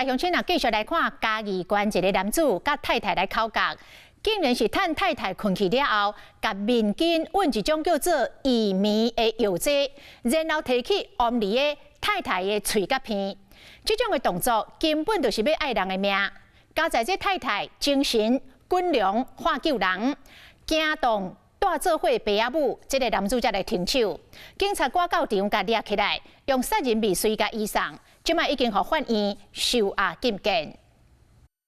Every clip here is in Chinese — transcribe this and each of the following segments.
乡亲啊，继续来看嘉义县一个男子甲太太来吵架，竟然是趁太太困去了后，甲面巾揾一种叫做薏米的药剂，然后提起往里的太太的喙甲片。这种的动作根本就是要害人的命。加在这太太精神滚良化救人，惊动大做伙爸仔母，这个男子才来停手。警察赶到场，甲抓起来，用杀人未遂甲移送。即卖已经互法院收押禁见。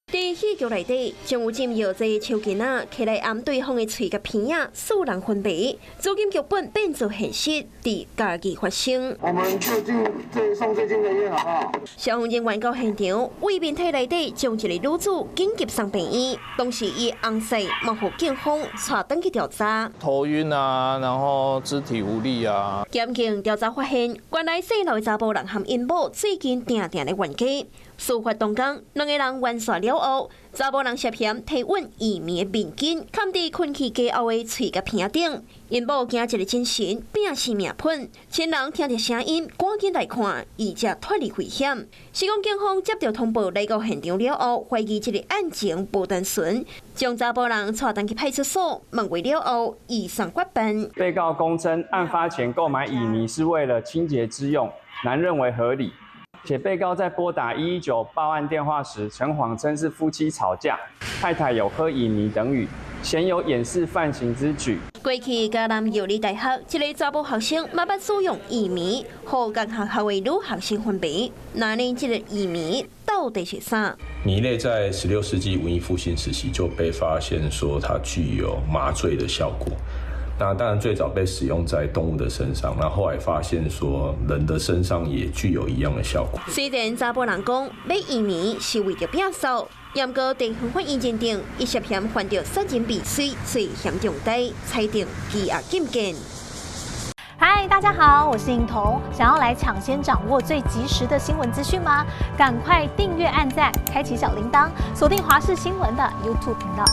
伫戏剧内底，将有浸药剂抽筋仔起来按对方的喙甲片仔，使人昏迷。如今剧本变做现实，伫家己发生。我们就近送最近的医院好不好？消防人员到现场，为面体内底将一个女子紧急送病院，当时伊红细冒互警方带登去调查。头晕啊，然后肢体无力啊。检警调查发现，原来姓刘的查甫人和因某最近定定的冤家。事发当天，两个人玩耍了后，查某人涉嫌提稳薏米的面巾，嵌伫困去家后的喙甲片顶。因某惊一个精神，拼死命喷。亲人听到声音，赶紧来看，伊才脱离危险。西贡警方接到通报来到现场了后，怀疑这个案情不单纯，将查甫人带登去派出所问话了后，移送法办。被告供称，案发前购买薏米是为了清洁之用，男认为合理。且被告在拨打119报案电话时，曾谎称是夫妻吵架，太太有喝薏米等语，鲜有掩饰犯行之举。过去嘉南药理大学一个查甫学生马捌使用薏米，互共学校的女学生昏迷。那呢，这个薏米到底是啥？米类在16世纪文艺复兴时期就被发现说它具有麻醉的效果。那当然最早被使用在动物的身上，然后后来发现说人的身上也具有一样的效果。虽然查甫人讲买薏米是为着变瘦，不过地方法院认定伊涉嫌犯着杀人未遂罪嫌重大，裁定羁押禁见。嗨，大家好，我是颖彤。想要来抢先掌握最及时的新闻资讯吗？赶快订阅、按赞、开启小铃铛，锁定华视新闻的 YouTube 频道。